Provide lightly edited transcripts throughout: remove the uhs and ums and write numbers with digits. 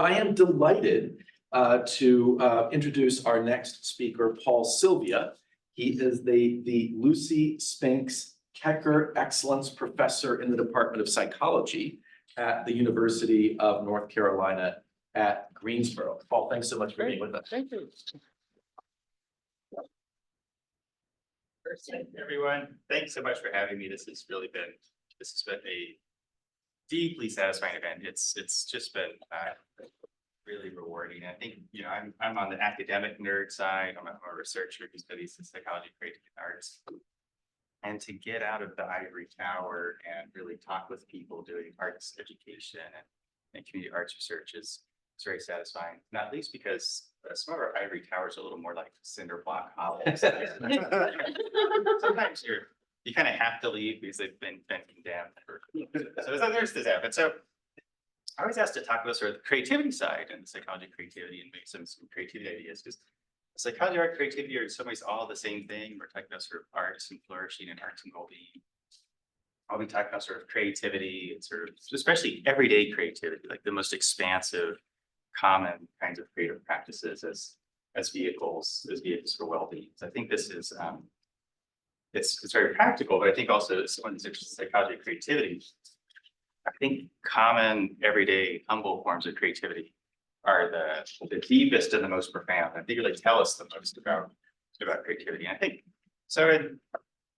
I am delighted to introduce our next speaker, Paul Silvia. He is the Lucy Spinks Kecker Excellence Professor in the Department of Psychology at the University of North Carolina at Greensboro. Paul, thanks so much for being with us. Thank you. First, everyone, thanks so much for having me. This has been a deeply satisfying event. It's just been really rewarding. I think, you know, I'm on the academic nerd side. I'm a researcher who studies the psychology of creativity and arts. And to get out of the ivory tower and really talk with people doing arts education and community arts research is very satisfying. Not least because some of our ivory towers are a little more like cinder block hovels. Sometimes you kind of have to leave because they've been condemned. So there's this happen. So I always ask to talk about sort of the creativity side and the psychology of creativity and make some creativity ideas, because psychology, art, creativity are in some ways all the same thing. We're talking about sort of arts and flourishing and arts and well-being. I'll be talking about sort of creativity and sort of especially everyday creativity, like the most expansive, common kinds of creative practices as vehicles for well-being. So I think this is it's very practical, but I think also someone who's interested in psychology of creativity, I think common, everyday, humble forms of creativity are the deepest and the most profound. I think really tell us the most about creativity. And I think so. In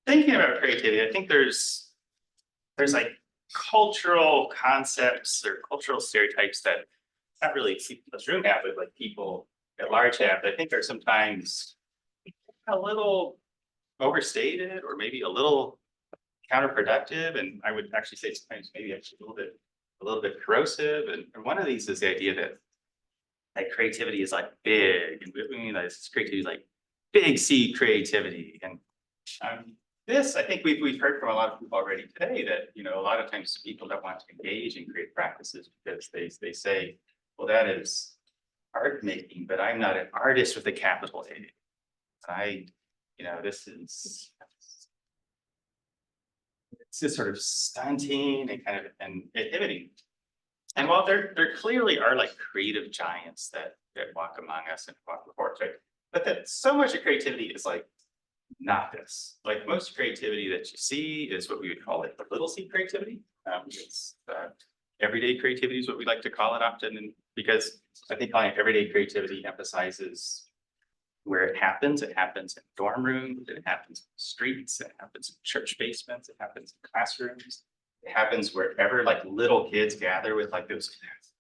thinking about creativity, I think there's like cultural concepts or cultural stereotypes that not really people in this room have, but like people at large have. I think are sometimes a little overstated or maybe a little counterproductive, and I would actually say sometimes maybe actually a little bit corrosive. And one of these is the idea that creativity is like big, and we mean that creativity is like big C creativity. And this, I think we've heard from a lot of people already today that, you know, a lot of times people don't want to engage in creative practices because they say, well, that is art making, but I'm not an artist with a capital A. This is it's just sort of stunting and kind of inhibiting. And while there clearly are like creative giants that walk among us and walk before us, right? But that so much of creativity is like not this. Like most creativity that you see is what we would call like the little c creativity. It's everyday creativity is what we like to call it often, and because I think calling it everyday creativity emphasizes where it happens. It happens in dorm rooms, it happens in streets, it happens in church basements, it happens in classrooms. It happens wherever like little kids gather with like those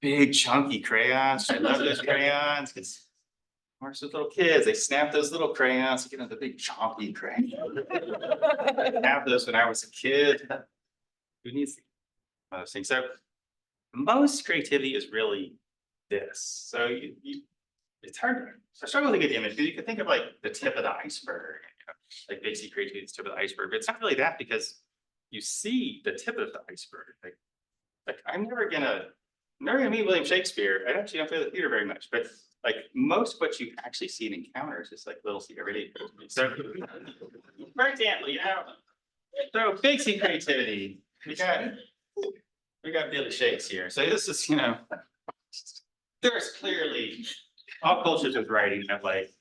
big chunky crayons. I love those crayons because of those little kids, they snap those little crayons, you know, the big chunky crayons. I have those when I was a kid. Who needs those things? So most creativity is really this. So it's hard to struggle with a good image because you can think of like the tip of the iceberg, you know, like basic creativity is the tip of the iceberg, but it's not really that because you see the tip of the iceberg. Like I'm never gonna meet William Shakespeare. I actually don't play the theater very much, but like most of what you actually see and encounter is just like little C everyday creativity. So for example, you know, so big C creativity, we got Billy Shakes here. So this is, you know, there's clearly all cultures with writing have like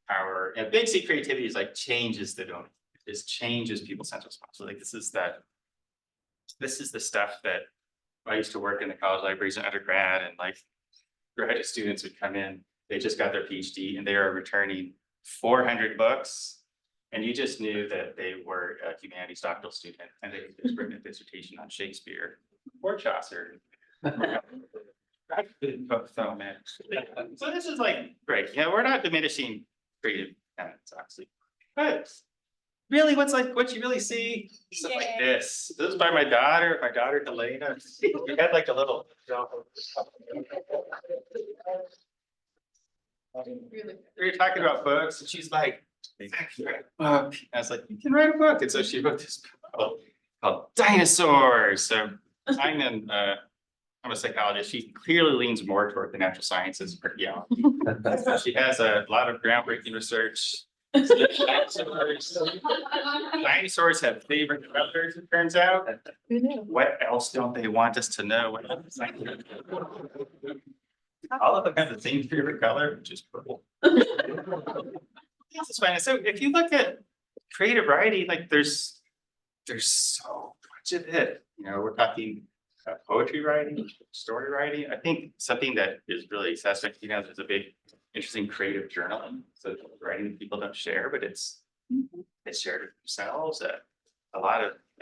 power, and big C creativity is like changes the domain. It just changes people's sense of responsibility. Like this is the stuff that I used to work in the college libraries in undergrad, and like graduate students would come in, they just got their PhD and they are returning 400 books. And you just knew that they were a humanities doctoral student and they had written a dissertation on Shakespeare or Chaucer. So, man. So this is like great. You know, we're not diminishing creative talents, obviously, but really, what you really see is stuff like this. This is by my daughter Helena. We had like a little. We were talking about books, and she's like, "I can write a book." And I was like, "You can write a book," and so she wrote this book called Dinosaurs. So I'm a psychologist. She clearly leans more toward the natural sciences, but yeah, she has a lot of groundbreaking research. Dinosaurs have favorite predators, it turns out. What else don't they want us to know? all of them have the same favorite color, which is purple. This is fine. So if you look at creative writing, like there's so much of it. You know, we're talking poetry writing, story writing. I think something that is really satisfying, you know, there's a big interesting creative journaling. So writing that people don't share, but it's shared with themselves. I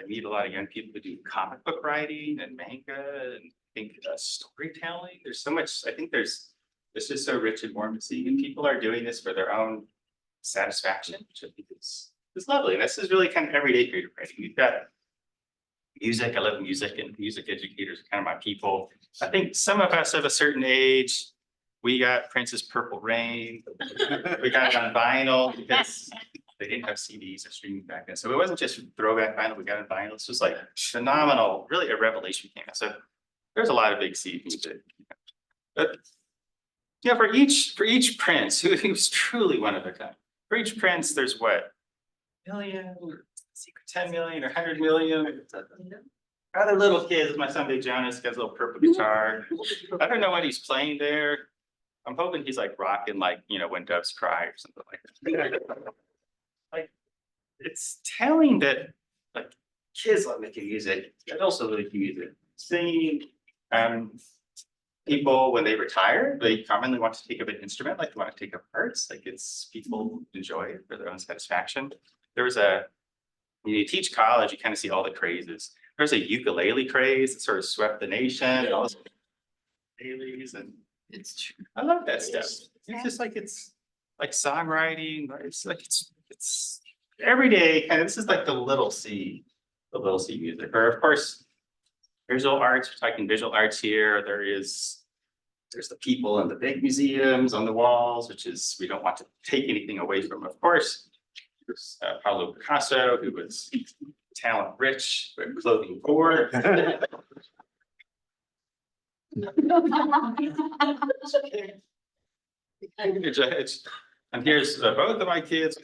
meet a lot of young people who do comic book writing and manga and I think storytelling. There's so much. I think it's just so rich and warm to see, and people are doing this for their own satisfaction, which I think is lovely. And this is really kind of everyday creative writing. We've got music. I love music, and music educators are kind of my people. I think some of us of a certain age, we got Prince's Purple Rain. We got it on vinyl because they didn't have CDs or streaming back then. So it wasn't just throwback vinyl, we got it on vinyl. This was like phenomenal, really a revelation came out. So there's a lot of big CD music. But yeah, for each Prince, who's truly one of a kind, for each Prince, there's what? Million, secret 10 million or 100 million. Other little kids, my son Big Jonas has a little purple guitar. I don't know what he's playing there. I'm hoping he's like rocking, like, you know, When Doves Cry or something like that. Like, it's telling that like kids love making music, and also really music, singing. People, when they retire, they commonly want to take up an instrument, like they want to take up arts. Like it's people enjoy it for their own satisfaction. When you teach college, you kind of see all the crazes. There's a ukulele craze that sort of swept the nation. All this ukuleles, and it's true. I love that stuff. It's just like it's like songwriting. It's like it's everyday kind of. This is like the little C music. Or of course, visual arts. We're talking visual arts here. There's the people in the big museums on the walls, which is we don't want to take anything away from. Of course, there's Pablo Picasso, who was talent rich but clothing poor. And here's both of my kids.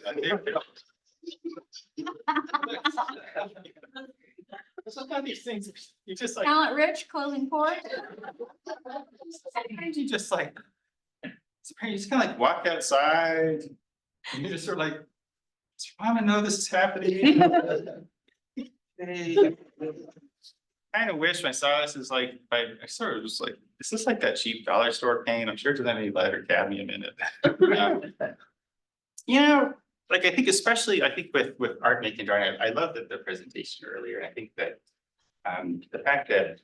Sometimes these things, you just like Talent rich, clothing poor. sometimes you just like, you just kind of like walk outside and you're just sort of like, does your mama know this is happening? Kind of wish I saw this as like, I sort of was like, is this like that cheap dollar store paint? I'm sure it doesn't have any lead or cadmium in it. You know, like I think especially with art making drawing, I love the presentation earlier. And I think that the fact that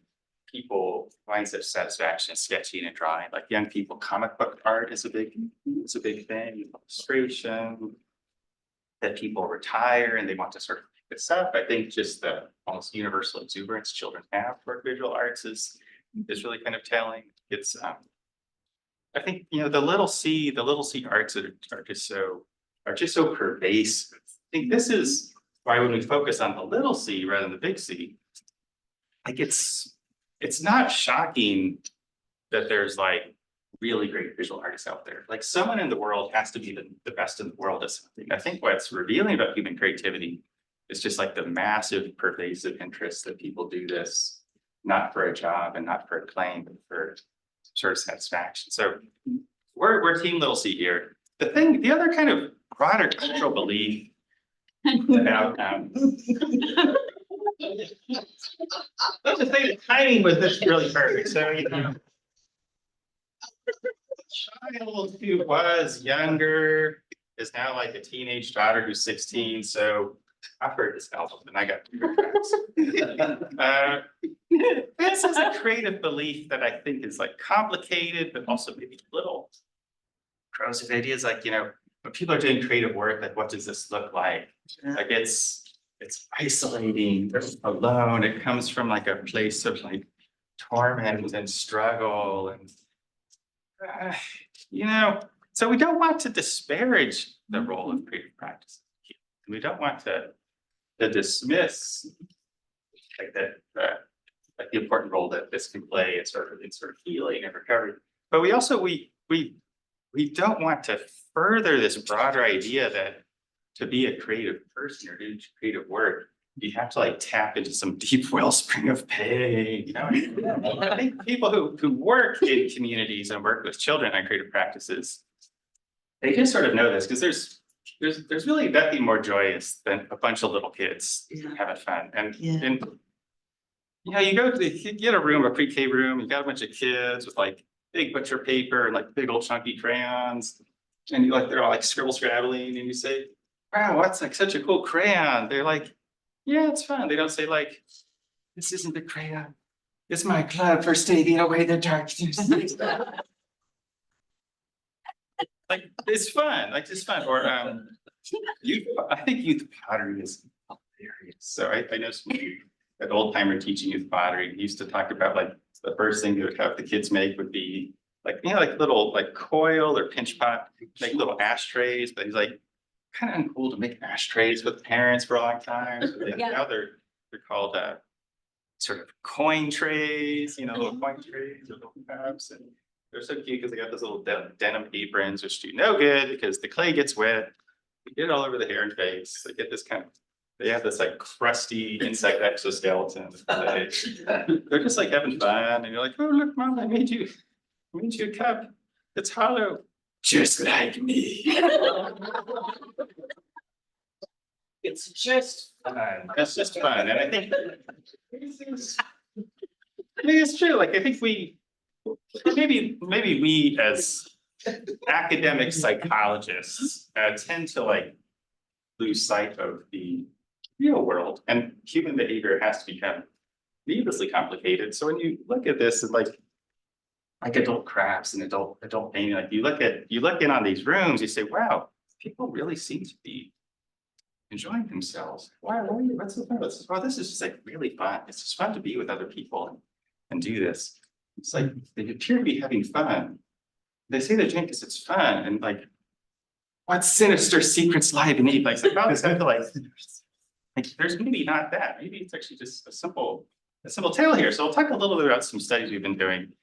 people find such satisfaction in sketching and drawing, like young people, comic book art is a big thing. Illustration, that people retire and they want to sort of make this up. I think just the almost universal exuberance children have toward visual arts is really kind of telling. It's I think, you know, the little C arts that are just so pervasive. I think this is why when we focus on the little C rather than the big C, like it's not shocking that there's like really great visual artists out there. Like someone in the world has to be the best in the world at something. I think what's revealing about human creativity is just like the massive pervasive interest that people do this, not for a job and not for a claim, but for sort of satisfaction. So we're team little C here. The other kind of broader cultural belief about let's just say the timing was this really perfect. So you know, child who was younger is now like a teenage daughter who's 16. So I've heard this album and I got this is a creative belief that I think is like complicated, but also maybe a little corrosive ideas. Like, you know, when people are doing creative work, like what does this look like? Like it's isolating, they're alone. It comes from like a place of like torment and struggle and you know, so we don't want to disparage the role of creative practice. We don't want to dismiss like that like the important role that this can play in sort of healing and recovery. But we also we don't want to further this broader idea that to be a creative person or do creative work, you have to like tap into some deep wellspring of pain, you know? I think people who work in communities and work with children on creative practices, they just sort of know this, because there's really nothing more joyous than a bunch of little kids having fun. And you know, you get a room, a pre-K room, you got a bunch of kids with like big butcher paper and like big old chunky crayons, and you like they're all like scrabbling, and you say, wow, that's like such a cool crayon. They're like, yeah, it's fun. They don't say like, this isn't the crayon, it's my club for staving away the darkness. Like, it's fun, like it's fun. Or I think youth pottery is hilarious. So I know some an old timer teaching youth pottery. He used to talk about like the first thing they would have the kids make would be like, you know, like little like coil or pinch pot, make little ashtrays. But he's like, kind of uncool to make ashtrays with parents for a long time. So now they're called sort of coin trays, you know, little coin trays or little cups. And they're so cute because they got those little denim aprons, which do no good because the clay gets wet. They get it all over the hair and face. They get this kind of, they have this like crusty insect exoskeleton. They're just like having fun. And you're like, oh, look, Mom, I made you a cup. It's hollow. Just like me. It's just fun. It's just fun. And I think it's true. Like, I think maybe we as academic psychologists tend to like lose sight of the real world, and human behavior has to become needlessly complicated. So when you look at this, like adult crafts and adult painting, like you look in on these rooms, you say, wow, people really seem to be enjoying themselves. What's so fun? Well, this is just like really fun. It's just fun to be with other people and do this. It's like they appear to be having fun. They say they're doing because it's fun, and like, what sinister secrets lie beneath? Like, oh, this kind of like there's maybe not that. Maybe it's actually just a simple tale here. So I'll talk a little bit about some studies we've been doing,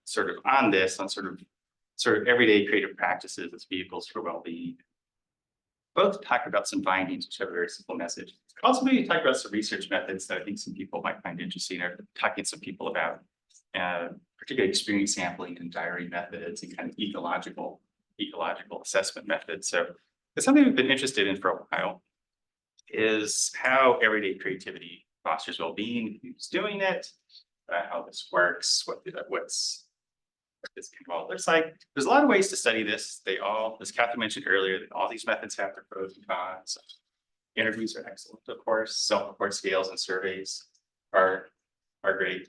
sort of on this, on sort of everyday creative practices as vehicles for well-being. Both talk about some findings, which have a very simple message. Also, maybe talk about some research methods that I think some people might find interesting, or talking to some people about, particularly experience sampling and diary methods and kind of ecological assessment methods. So it's something we've been interested in for a while, is how everyday creativity fosters well-being, who's doing it, how this works, what this kind of all looks like. There's a lot of ways to study this. As Kathy mentioned earlier, that all these methods have their pros and cons. Interviews are excellent, of course. Self-report scales and surveys are great.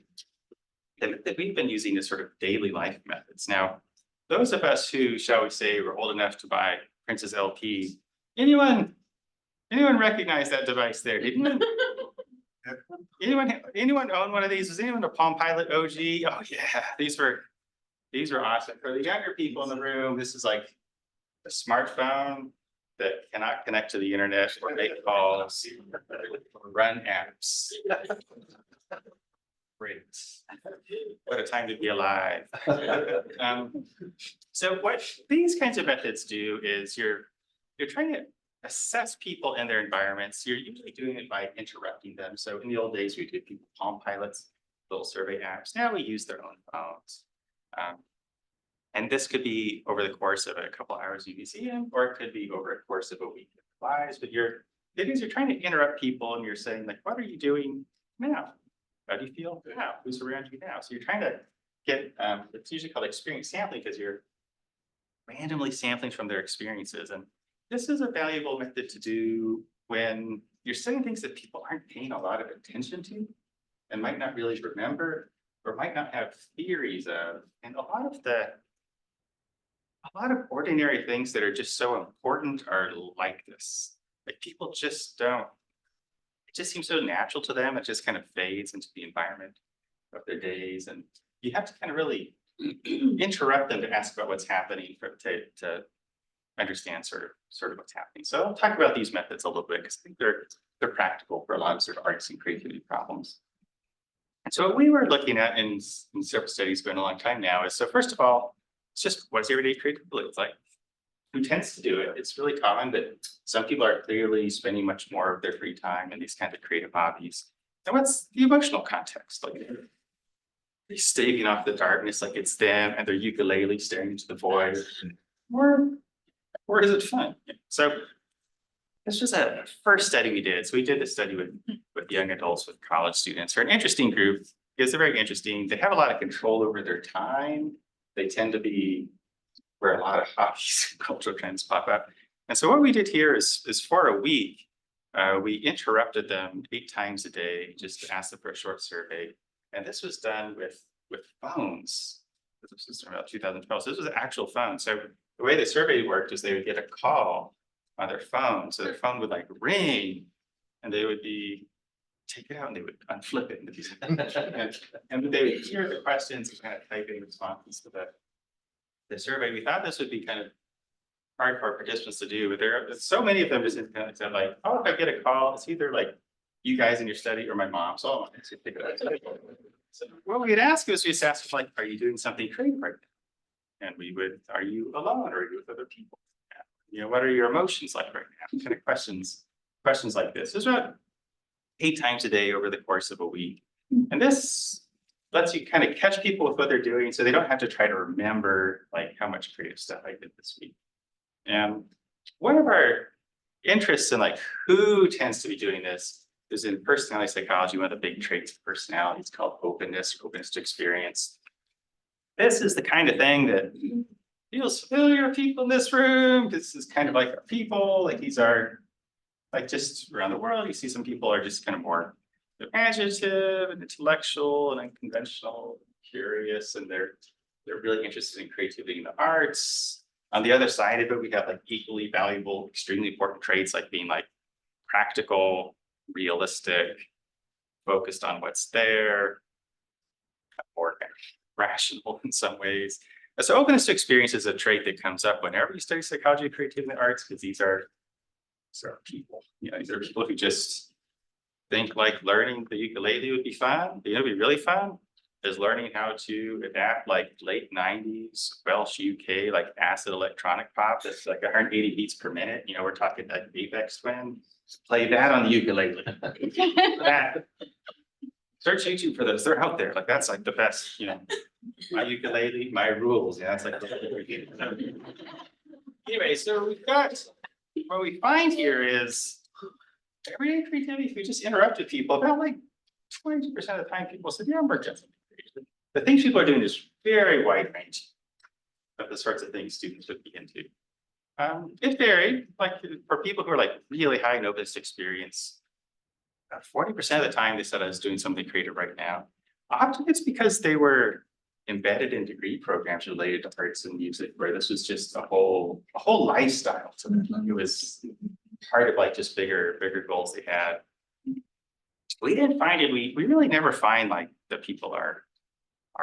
That we've been using is sort of daily life methods. Now, those of us who, shall we say, were old enough to buy Prince's LP, anyone recognize that device there? Didn't anyone own one of these? Was anyone a Palm Pilot OG? Oh yeah, these were awesome. For the younger people in the room, this is like a smartphone that cannot connect to the internet or make calls or run apps. Great. What a time to be alive. So what these kinds of methods do is you're trying to assess people and their environments. You're usually doing it by interrupting them. So in the old days, we did people Palm Pilots, little survey apps. Now we use their own phones. And this could be over the course of a couple hours in a museum, or it could be over a course of a week of lives. But you're trying to interrupt people, and you're saying, like, what are you doing now? How do you feel now? Who's around you now? So you're trying to get, it's usually called experience sampling, because you're randomly sampling from their experiences. And this is a valuable method to do when you're studying things that people aren't paying a lot of attention to and might not really remember or might not have theories of. And a lot of ordinary things that are just so important are like this. Like, people just don't, it just seems so natural to them. It just kind of fades into the environment of their days. And you have to kind of really interrupt them to ask about what's happening to understand sort of what's happening. So I'll talk about these methods a little bit, because I think they're practical for a lot of sort of arts and creativity problems. And so what we were looking at in several studies going a long time now is, so first of all, it's just, what's everyday creativity look like? who tends to do it. It's really common that some people are clearly spending much more of their free time in these kinds of creative hobbies. And what's the emotional context? Like they're staving off the darkness like it's them and their ukulele staring into the void. Or is it fun? So this was a first study we did. So we did this study with young adults, with college students. They're an interesting group because they're very interesting. They have a lot of control over their time. They tend to be where a lot of hobbies and cultural trends pop up. And so what we did here is for a week, we interrupted them 8 times a day just to ask them for a short survey. And this was done with phones. This was around 2012. So this was an actual phone. So the way the survey worked is they would get a call on their phone. So their phone would like ring and they would take it out and they would unflip it. And they would hear the questions and kind of type in responses to the survey. We thought this would be kind of hard for participants to do, but there are so many of them just kind of said like, oh, if I get a call, it's either like you guys in your study or my mom. So I wanted to pick it up. So what we'd ask is we just ask like, are you doing something creative right now? And we would, are you alone or are you with other people? You know, what are your emotions like right now? Kind of questions like this. There's about 8 times a day over the course of a week. And this lets you kind of catch people with what they're doing so they don't have to try to remember like how much creative stuff I did this week. And one of our interests in like who tends to be doing this is in personality psychology. One of the big traits of personality is called openness to experience. This is the kind of thing that feels familiar to people in this room. This is kind of like our people, like these are like just around the world. You see some people are just kind of more imaginative and intellectual and unconventional, curious, and they're really interested in creativity and the arts. On the other side of it, we have like equally valuable, extremely important traits like being like practical, realistic, focused on what's there, more kind of rational in some ways. And so openness to experience is a trait that comes up whenever you study psychology, creativity, and arts, because these are people. You know, these are people who just think like learning the ukulele would be fun. You know, it'd be really fun is learning how to adapt like late 90s Welsh UK, like acid electronic pop that's like 180 beats per minute. You know, we're talking like Apex Twin. Play that on the ukulele. That. Search YouTube for those. They're out there. Like that's like the best, you know. My ukulele, my rules. Yeah, that's like anyway, so we've got what we find here is everyday creativity. If we just interrupted people, about like 22% of the time people said, yeah, I'm working on something creative. The things people are doing is very wide range of the sorts of things students would be into. It varied, like for people who are like really high in openness experience, 40% of the time they said I was doing something creative right now. Often it's because they were embedded in degree programs related to arts and music, where this was just a whole lifestyle to them. It was part of like just bigger goals they had. We didn't find it, we really never find like that people are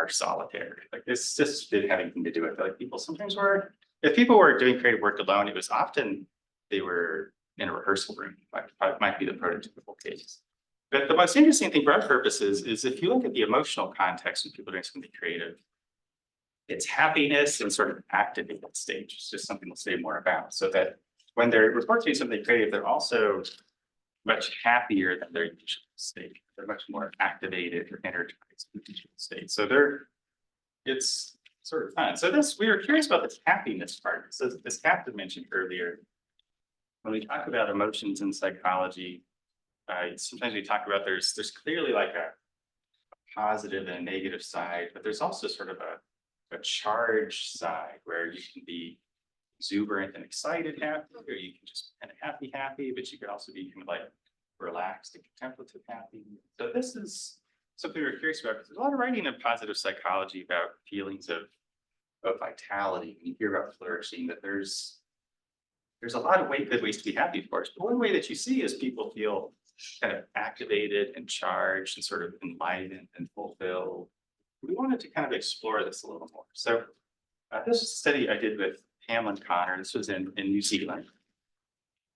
solitary. Like this just didn't have anything to do with it. Like people sometimes were, if people were doing creative work alone, it was often they were in a rehearsal room, might be the prototypical case. But the most interesting thing for our purposes is if you look at the emotional context when people are doing something creative, it's happiness and sort of activated stage. It's just something we'll say more about. So that when they're reporting something creative, they're also much happier than their usual state. They're much more activated or energized in the usual state. So it's sort of fun. So we were curious about this happiness part. So as Captain mentioned earlier, when we talk about emotions in psychology, sometimes we talk about there's clearly like a positive and a negative side, but there's also sort of a charged side where you can be exuberant and excited happy, or you can just kind of happy, but you could also be kind of like relaxed and contemplative happy. So this is something we're curious about because there's a lot of writing in positive psychology about feelings of vitality. When you hear about flourishing, that there's a lot of good ways to be happy, of course. But one way that you see is people feel kind of activated and charged and sort of enlightened and fulfilled. We wanted to kind of explore this a little more. So this is a study I did with Hamlin Connor. This was in New Zealand.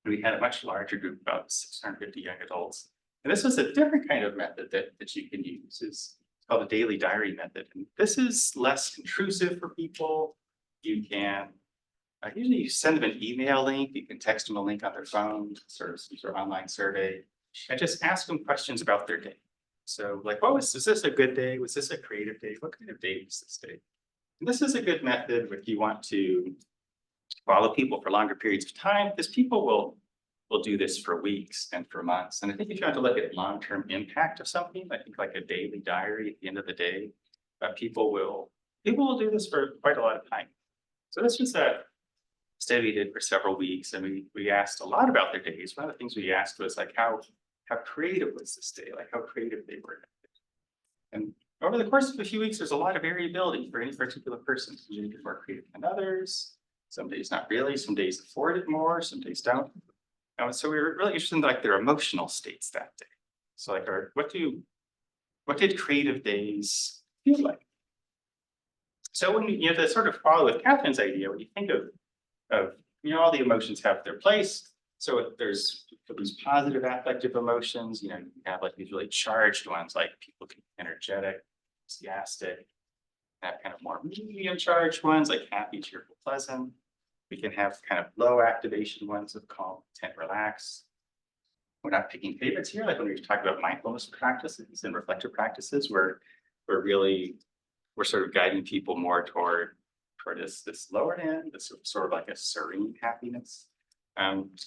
We had a much larger group, about 650 young adults. And this was a different kind of method that you can use. It's called the daily diary method. And this is less intrusive for people. You can Usually you send them an email link, you can text them a link on their phone, sort of some sort of online survey, and just ask them questions about their day. So like, is this a good day? Was this a creative day? What kind of day was this day? And this is a good method if you want to follow people for longer periods of time, because people will do this for weeks and for months. And I think if you want to look at long-term impact of something, I think like a daily diary at the end of the day, people will do this for quite a lot of time. So this was a study we did for several weeks, and we asked a lot about their days. One of the things we asked was like how creative was this day, like how creative they were. And over the course of a few weeks, there's a lot of variability for any particular person. Some days are more creative than others. Some days not really. Some days afford it more. Some days don't. And so we were really interested in like their emotional states that day. So like, what did creative days feel like? So when you to sort of follow with Catherine's idea, when you think of all the emotions have their place. So if there's for these positive affective emotions, you have like these really charged ones, like people can be energetic, enthusiastic, have kind of more medium charged ones like happy, cheerful, pleasant. We can have kind of low activation ones of calm, content, relax. We're not picking favorites here, like when we talk about mindfulness practices and reflective practices, where we're sort of guiding people more toward this lower end, this sort of like a serene happiness.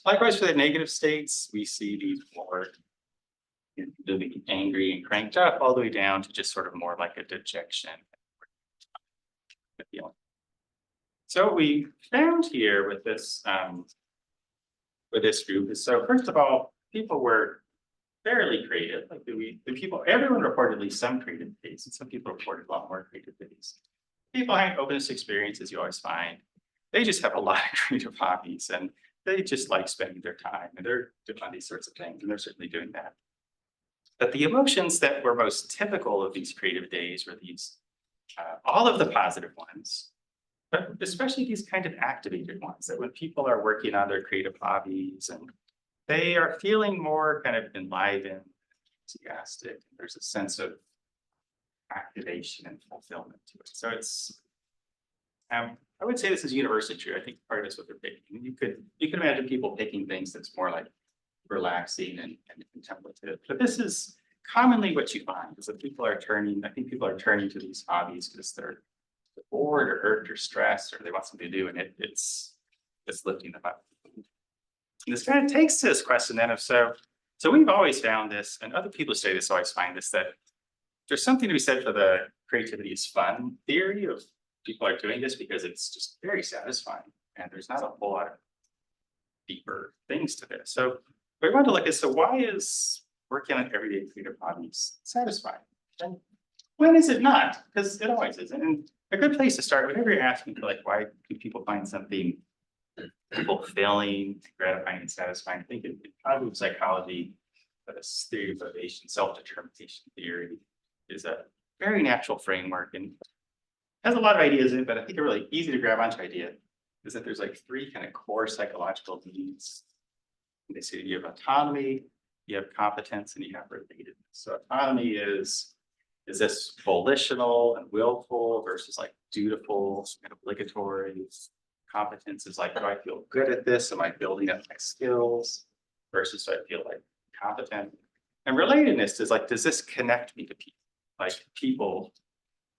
Likewise, for the negative states, we see these more being angry and cranked up, all the way down to just sort of more like a dejection feeling. So what we found here with this group is, so first of all, people were fairly creative. Like everyone reported at least some creative days, and some people reported a lot more creative days. People having openness experiences, you always find they just have a lot of creative hobbies, and they just like spending their time, and they're doing these sorts of things, and they're certainly doing that. But the emotions that were most typical of these creative days were these, all of the positive ones, but especially these kind of activated ones, that when people are working on their creative hobbies and they are feeling more kind of enlivened, enthusiastic, there's a sense of activation and fulfillment to it. So it's, I would say this is universally true. I think part of it's what they're picking. You could imagine people picking things that's more like relaxing and contemplative. But this is commonly what you find, is that people are turning to these hobbies because they're bored or irked or stressed, or they want something to do, and it's lifting them up. And this kind of takes to this question then of, so we've always found this, and other people say this always find this, that there's something to be said for the creativity is fun theory of people are doing this because it's just very satisfying, and there's not a whole lot of deeper things to this. So we want to look at, so why is working on everyday creative hobbies satisfying? And when is it not? Because it always is. And a good place to start, whenever you're asking for like, why do people find something fulfilling, gratifying, and satisfying, I think in cognitive psychology, this theory of motivation, self-determination theory is a very natural framework and has a lot of ideas in it, but I think a really easy to grab onto idea is that there's like three kind of core psychological needs. They say you have autonomy, you have competence, and you have relatedness. So autonomy is this volitional and willful versus like dutiful and obligatory. Competence is like, do I feel good at this? Am I building up my skills? Versus do I feel like competent? And relatedness is like, does this connect me to people? Like people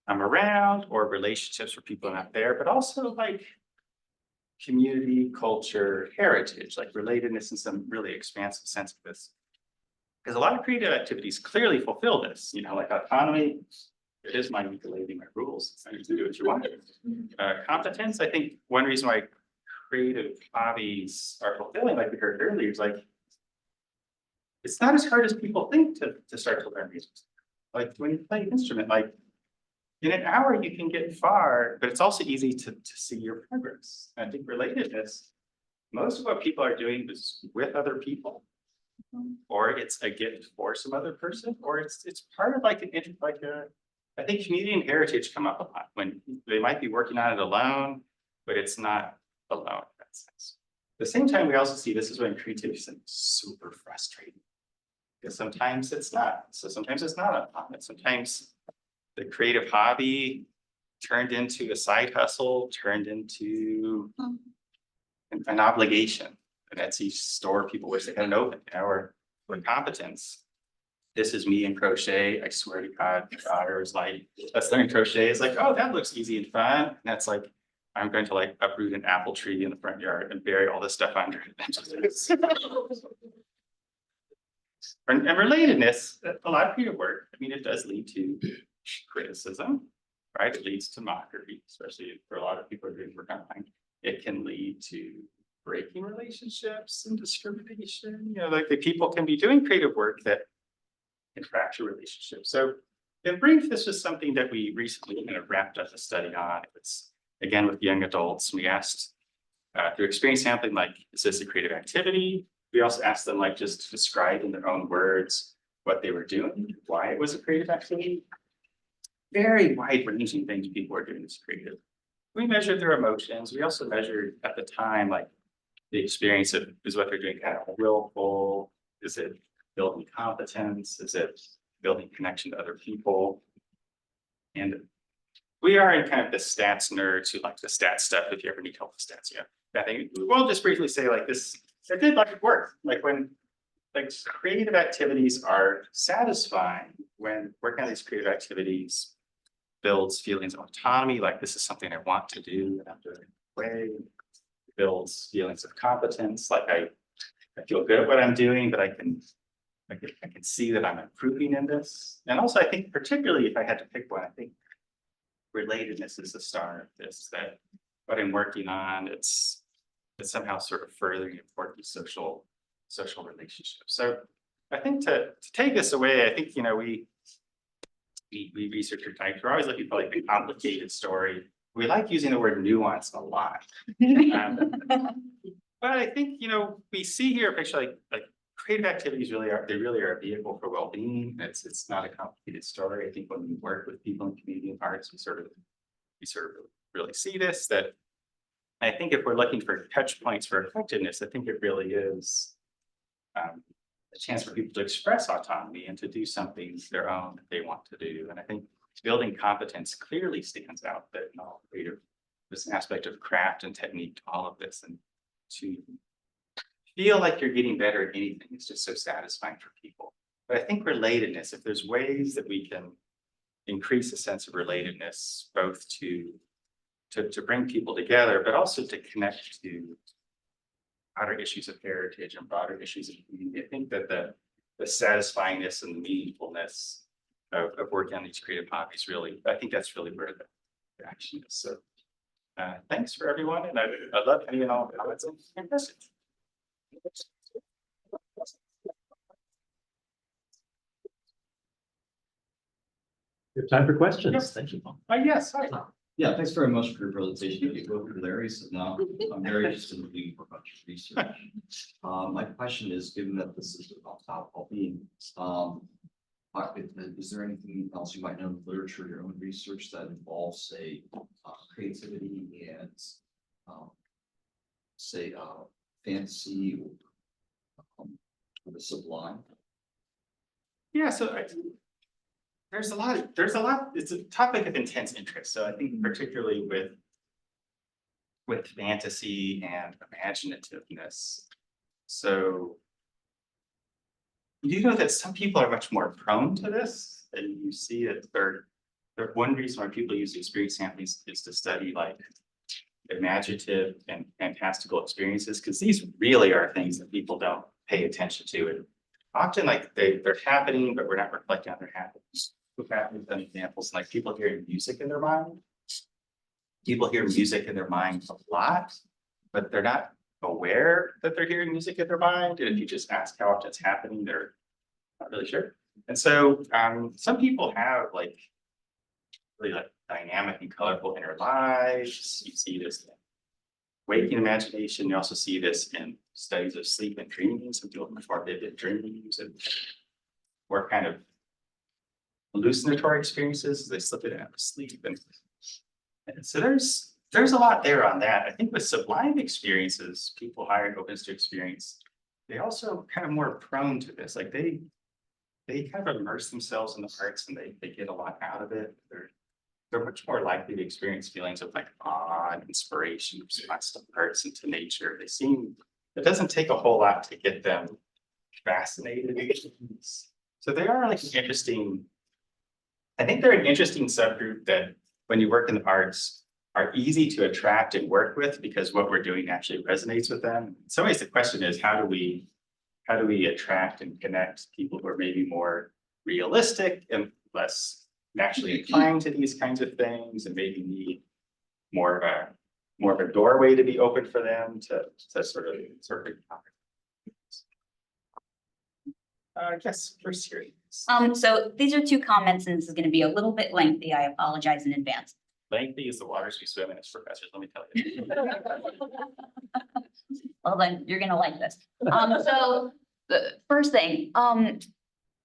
I'm around, or relationships where people are not there, but also like community, culture, heritage, like relatedness in some really expansive sense of this. Because a lot of creative activities clearly fulfill this, like autonomy, it is my ukulele, my rules, I need to do what you want. Competence, I think one reason why creative hobbies are fulfilling, like we heard earlier, is like, it's not as hard as people think to start to learn music. Like when you play an instrument, like in an hour you can get far, but it's also easy to see your progress. And I think relatedness, most of what people are doing is with other people, or it's a gift for some other person, or it's part of like I think community and heritage come up a lot when they might be working on it alone, but it's not alone in that sense. At the same time, we also see this is when creativity is super frustrating, because sometimes it's not. So sometimes it's not uncommon. Sometimes the creative hobby turned into a side hustle, turned into an obligation. An Etsy store people wish they had an open, or competence. This is me in crochet. I swear to God, my daughter is like, let's learn crochet. It's like, oh, that looks easy and fun. And that's like, I'm going to like uproot an apple tree in the front yard and bury all this stuff under it. And relatedness, a lot of creative work, I mean, it does lead to criticism, right? It leads to mockery, especially for a lot of people who are doing work online. It can lead to breaking relationships and discrimination. You know, like the people can be doing creative work that can fracture relationships. So in brief, this was something that we recently kind of wrapped up a study on. It's again with young adults. We asked through experience sampling, like, is this a creative activity? We also asked them, like, just to describe in their own words what they were doing, why it was a creative activity. Very wide-ranging things people are doing as creative. We measured their emotions. We also measured at the time, like, the experience of, is what they're doing kind of willful? Is it building competence? Is it building connection to other people? And we are in kind of the stats nerds who like the stats stuff. If you ever need help with stats, yeah. I think we'll just briefly say like this, it did like work. Like when like creative activities are satisfying, when working on these creative activities builds feelings of autonomy, like this is something I want to do and I'm doing it way. Builds feelings of competence, like I feel good at what I'm doing, but I can see that I'm improving in this. And also I think particularly if I had to pick one, I think relatedness is the star of this, that what I'm working on, it's somehow sort of furthering important social relationships. So I think to take this away, I think, you know, we researcher types, we're always looking for like a complicated story. We like using the word nuance a lot. But I think, you know, we see here a picture like creative activities really are a vehicle for well-being. It's not a complicated story. I think when we work with people in community and arts, we sort of really see this, that I think if we're looking for touch points for effectiveness, I think it really is a chance for people to express autonomy and to do something their own that they want to do. And I think building competence clearly stands out, that in all creative, there's an aspect of craft and technique to all of this, and to feel like you're getting better at anything is just so satisfying for people. But I think relatedness, if there's ways that we can increase a sense of relatedness, both to bring people together, but also to connect to broader issues of heritage and broader issues of community, I think that the satisfyingness and the meaningfulness of working on these creative hobbies really, I think that's really where the action is. So thanks for everyone, and I'd love any and all comments and questions. We have time for questions. Yes. Thank you, Paul. Yes, hi. Yeah, thanks very much for your presentation. You go through Larry's, and now I'm very interested in reading more about your research. My question is, given that this is about topical being, is there anything else you might know in the literature, your own research that involves, say, creativity and, say, fantasy or the sublime? Yeah, so there's a lot, it's a topic of intense interest. So I think particularly with fantasy and imaginativeness. So you know that some people are much more prone to this, and you see that one reason why people use experience sampling is to study like imaginative and fantastical experiences, because these really are things that people don't pay attention to. And often like they're happening, but we're not reflecting on their happening. We've done examples like people hearing music in their mind. People hear music in their mind a lot, but they're not aware that they're hearing music in their mind. And if you just ask how often it's happening, they're not really sure. And so some people have like really like dynamic and colorful inner lives. You see this in waking imagination. You also see this in studies of sleep and dreaming. Some people have much more vivid dreams and more kind of hallucinatory experiences. They slip it out of sleep. And so there's a lot there on that. I think with sublime experiences, people higher opens to experience, they also kind of more prone to this. Like they kind of immerse themselves in the arts and they get a lot out of it. they're much more likely to experience feelings of like awe and inspiration, response to arts and to nature. It doesn't take a whole lot to get them fascinated. So they are like I think they're an interesting subgroup that when you work in the arts are easy to attract and work with because what we're doing actually resonates with them. In some ways, the question is, how do we attract and connect people who are maybe more realistic and less naturally inclined to these kinds of things and maybe need more of a doorway to be open for them to sort of yes, for serious. So these are 2 comments, and this is gonna be a little bit lengthy. I apologize in advance. Lengthy is the waters we swim in as professors, let me tell you. Well, then you're gonna like this. So the first thing,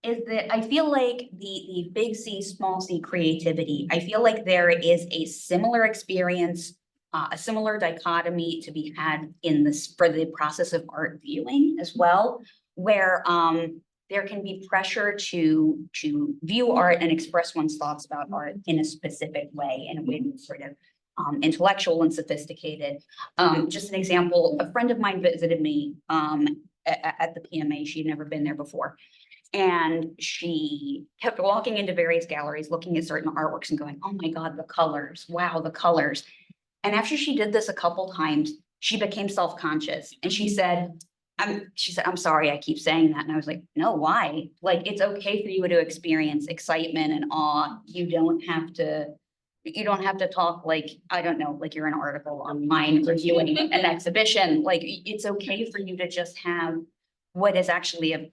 is that I feel like the big C, small c creativity, I feel like there is a similar experience, a similar dichotomy to be had in this for the process of art viewing as well, where there can be pressure to view art and express one's thoughts about art in a specific way, in a way that's sort of intellectual and sophisticated. Just an example, a friend of mine visited me at the PMA. She'd never been there before. And she kept walking into various galleries, looking at certain artworks and going, oh my God, the colors, wow, the colors. And after she did this a couple times, she became self-conscious and she said, I'm sorry, I keep saying that. And I was like, no, why? Like, it's okay for you to experience excitement and awe. You don't have to talk like, I don't know, like you're an article online reviewing an exhibition. Like, it's okay for you to just have what is actually a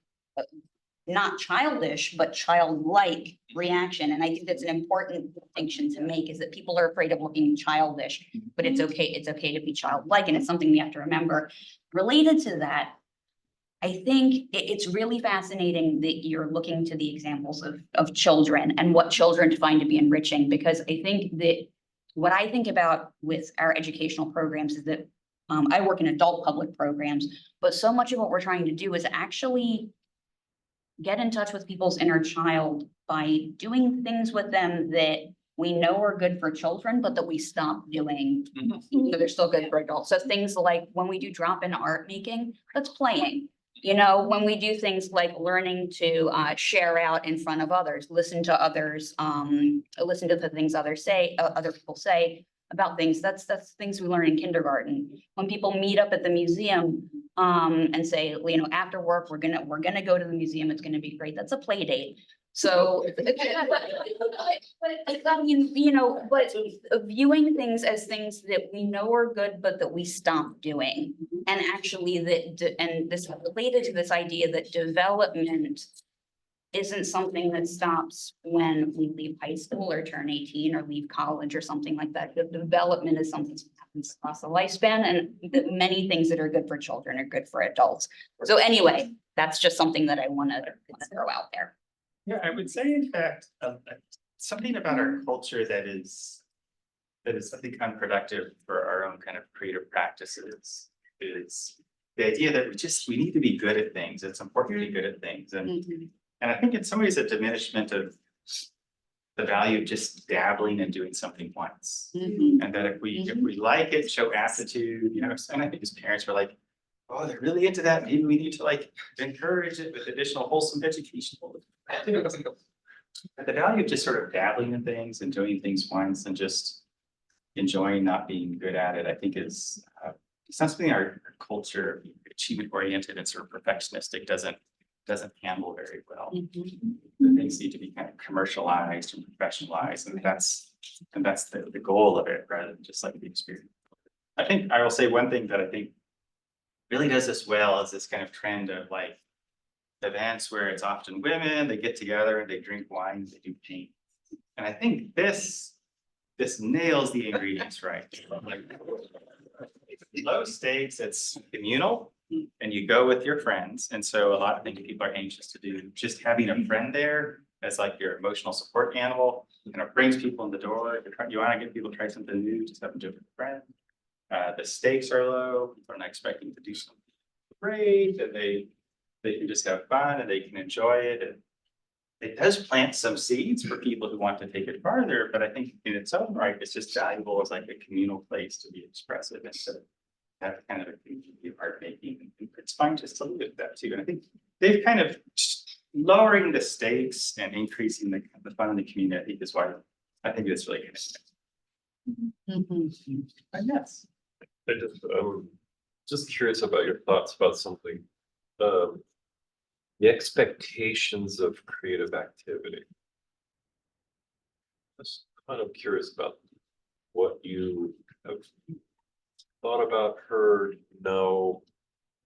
not childish, but childlike reaction. And I think that's an important distinction to make, is that people are afraid of looking childish, but it's okay to be childlike. And it's something we have to remember. Related to that, I think it's really fascinating that you're looking to the examples of children and what children find to be enriching, because I think that what I think about with our educational programs is that I work in adult public programs, but so much of what we're trying to do is actually get in touch with people's inner child by doing things with them that we know are good for children, but that we stop doing. So they're still good for adults. So things like when we do drop-in art making, that's playing. You know, when we do things like learning to share out in front of others, listen to others, listen to the things other people say about things. That's things we learn in kindergarten. When people meet up at the museum and say, you know, after work, we're gonna go to the museum. It's gonna be great. That's a play date. So, I mean, you know, but viewing things as things that we know are good, but that we stop doing. And actually and this related to this idea that development isn't something that stops when we leave high school or turn 18 or leave college or something like that. The development is something that happens across the lifespan, and that many things that are good for children are good for adults. So anyway, that's just something that I want to throw out there. Yeah, I would say, in fact, something about our culture that is, I think, unproductive for our own kind of creative practices is the idea that we need to be good at things. It's important to be good at things. And I think in some ways a diminishment of the value of just dabbling and doing something once. And that if we like it, show aptitude, you know, and I think as parents were like, oh, they're really into that. Maybe we need to like encourage it with additional wholesome education. But the value of just sort of dabbling in things and doing things once and just enjoying not being good at it, I think is it's not something our culture, achievement oriented and sort of perfectionistic, doesn't handle very well. Things need to be kind of commercialized and professionalized, and that's the goal of it, rather than just like the experience. I think I will say one thing that I think really does this well is this kind of trend of like events where it's often women, they get together and they drink wine, they do paint. And I think this nails the ingredients right. Like, low stakes, it's communal, and you go with your friends. And so a lot of things people are anxious to do. Just having a friend there as like your emotional support animal, kind of brings people in the door. You want to get people to try something new, just have them do it with a friend. The stakes are low, people are not expecting to do something great, and they can just have fun and they can enjoy it. it does plant some seeds for people who want to take it farther, but I think in its own right, it's just valuable as like a communal place to be expressive and to have kind of a community of art making. And it's fine just to leave it at that too. And I think they've kind of lowering the stakes and increasing the fun in the community, I think is why I think it's really good. And yes. I just curious about your thoughts about something. The expectations of creative activity. Just kind of curious about what you have thought about, heard, know,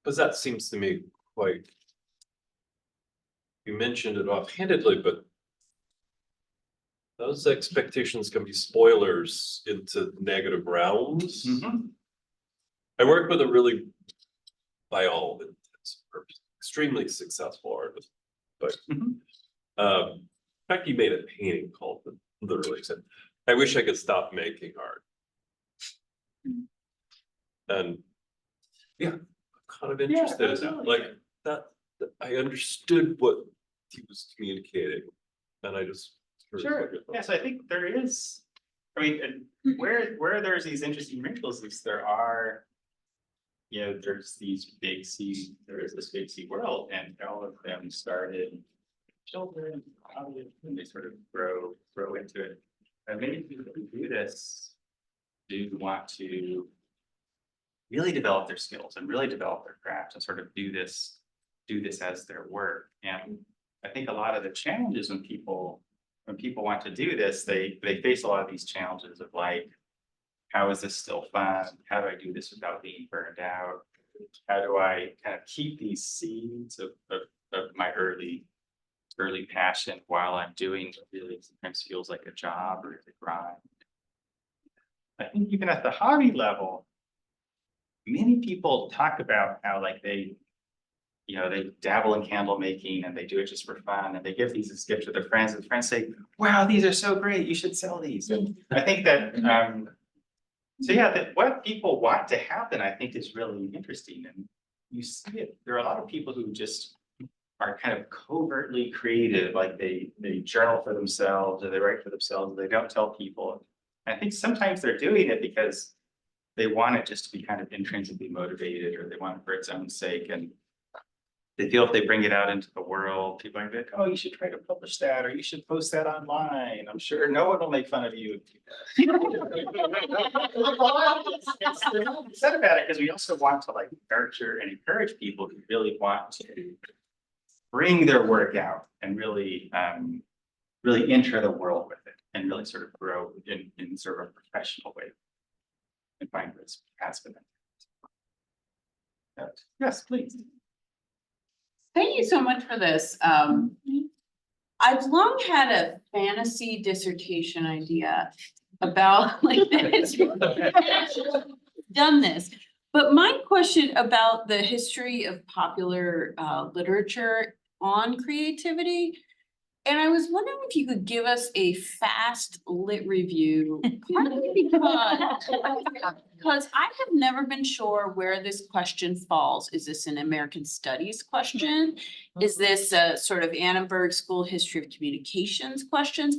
because that seems to me quite. You mentioned it offhandedly, but those expectations can be spoilers into negative realms. I work with a really, by all intents and purposes, extremely successful artist, but in fact, he made a painting called literally said, "I wish I could stop making art." And yeah, I'm kind of interested in that, like that I understood what he was communicating, and I just Sure. Yeah, so I think there is, I mean, and where there's these interesting wrinkles is there are, you know, there's these big C, there is this big C world, and all of them started children, and they sort of grow into it. And many people who do this do want to really develop their skills and really develop their craft and sort of do this as their work. And I think a lot of the challenges when people want to do this, they face a lot of these challenges of like, how is this still fun? How do I do this without being burned out? How do I kind of keep these seeds of my early passion while I'm doing what really sometimes feels like a job or a grind? I think even at the hobby level, many people talk about how like they dabble in candle making and they do it just for fun, and they give these as gifts to their friends, and friends say, "Wow, these are so great, you should sell these." And I think that so yeah, that what people want to happen, I think, is really interesting. And you see it, there are a lot of people who just are kind of covertly creative, like they journal for themselves or they write for themselves, they don't tell people. And I think sometimes they're doing it because they want it just to be kind of intrinsically motivated, or they want it for its own sake. And they feel if they bring it out into the world, people are gonna be like, "Oh, you should try to publish that, or you should post that online. I'm sure no one will make fun of you." It's sad about it because we also want to like nurture and encourage people who really want to bring their work out and really enter the world with it and really sort of grow in sort of a professional way and find this paths for them. Yes, please. Thank you so much for this. I've long had a fantasy dissertation idea about like done this. But my question about the history of popular literature on creativity. And I was wondering if you could give us a fast lit review, partly because I have never been sure where this question falls. Is this an American Studies question? Is this a sort of Annenberg School History of Communications questions?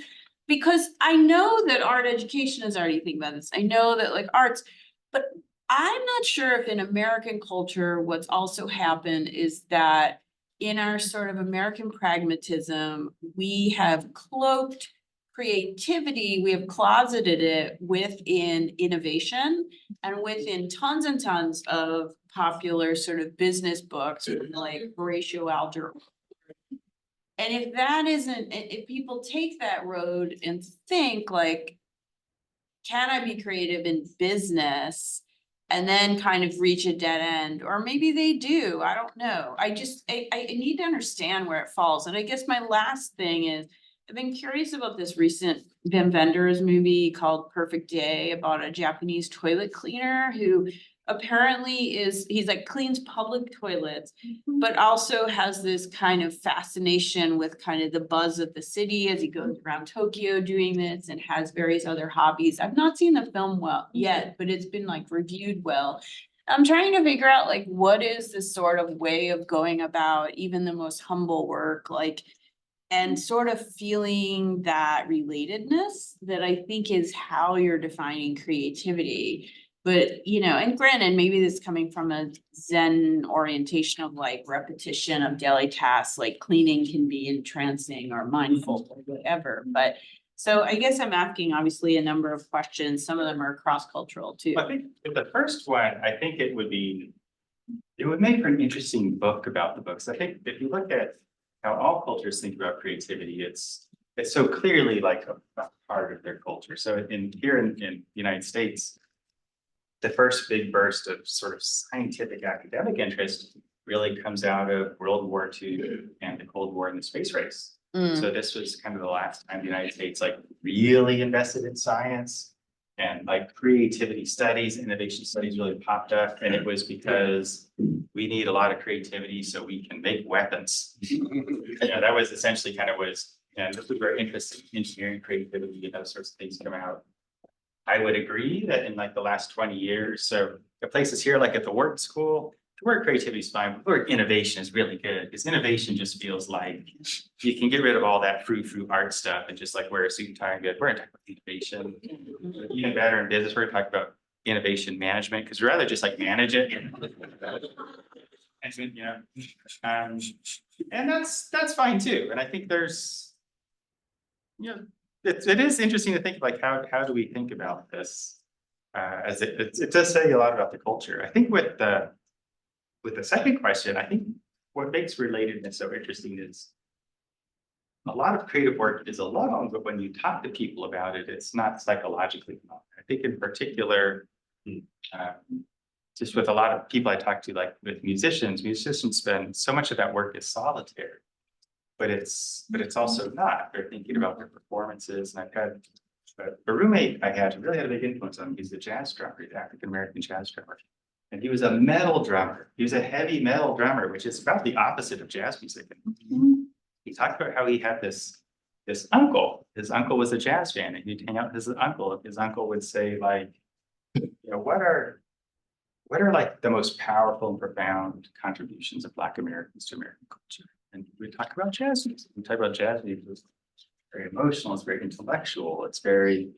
Because I know that art education is already thinking about this. I know that like arts, but I'm not sure if in American culture, what's also happened is that in our sort of American pragmatism, we have cloaked creativity, we have closeted it within innovation and within tons and tons of popular sort of business books like Horatio Alger. And if that isn't, if people take that road and think like, can I be creative in business? And then kind of reach a dead end, or maybe they do, I don't know. I need to understand where it falls. And I guess my last thing is, I've been curious about this recent Wim Wenders movie called Perfect Day about a Japanese toilet cleaner who apparently he's like cleans public toilets, but also has this kind of fascination with kind of the buzz of the city as he goes around Tokyo doing this, and has various other hobbies. I've not seen the film well yet, but it's been like reviewed well. I'm trying to figure out like, what is this sort of way of going about even the most humble work? Like, and sort of feeling that relatedness that I think is how you're defining creativity. But, you know, and granted, maybe this is coming from a Zen orientation of like repetition of daily tasks, like cleaning can be entrancing or mindful or whatever, but. So I guess I'm asking obviously a number of questions. Some of them are cross-cultural too. I think with the first one, I think it would make for an interesting book about the books. I think if you look at how all cultures think about creativity, it's so clearly like a part of their culture. So here in the United States, the first big burst of sort of scientific academic interest really comes out of World War II and the Cold War and the space race. So this was kind of the last time the United States like really invested in science, and like creativity studies, innovation studies really popped up. And it was because we need a lot of creativity so we can make weapons. Yeah, that was essentially kind of and this was where interest in engineering, creativity, and those sorts of things come out. I would agree that in like the last 20 years, so the places here, like at the Wharton School, the word creativity is fine, but the word innovation is really good, because innovation just feels like you can get rid of all that frou-frou art stuff and just like wear a suit and tie and good. We're gonna talk about innovation. Even better in business, we're gonna talk about innovation management, because rather just like manage it. Management, you know, and that's fine too. And I think there's, you know, it is interesting to think like how do we think about this? As it does say a lot about the culture. I think with the second question, I think what makes relatedness so interesting is a lot of creative work is alone, but when you talk to people about it, it's not psychologically alone. I think in particular, just with a lot of people I talk to, like with musicians spend so much of that work is solitary, but it's also not. They're thinking about their performances. And I've had a roommate I had who really had a big influence on me. He's a jazz drummer, he's an African-American jazz drummer. And he was a metal drummer. He was a heavy metal drummer, which is about the opposite of jazz music. He talked about how he had this uncle. His uncle was a jazz fan, and he'd hang out with his uncle. And his uncle would say, like, you know, what are like the most powerful and profound contributions of Black Americans to American culture? And we talk about jazz music. We talk about jazz music. It's very emotional. It's very intellectual. It's very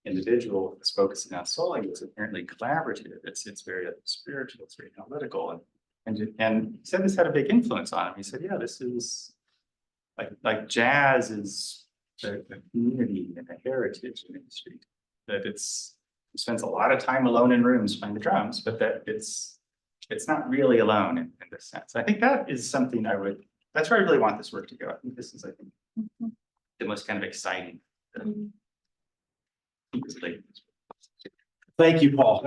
individual. It's focusing on soul. It's apparently collaborative. It's very spiritual. It's very analytical. And he said this had a big influence on him. He said, yeah, this is like jazz is a community and a heritage in the industry. That it spends a lot of time alone in rooms playing the drums, but that it's not really alone in this sense. I think that is something that's where I really want this work to go. I think this is, the most kind of exciting. Thank you, Paul.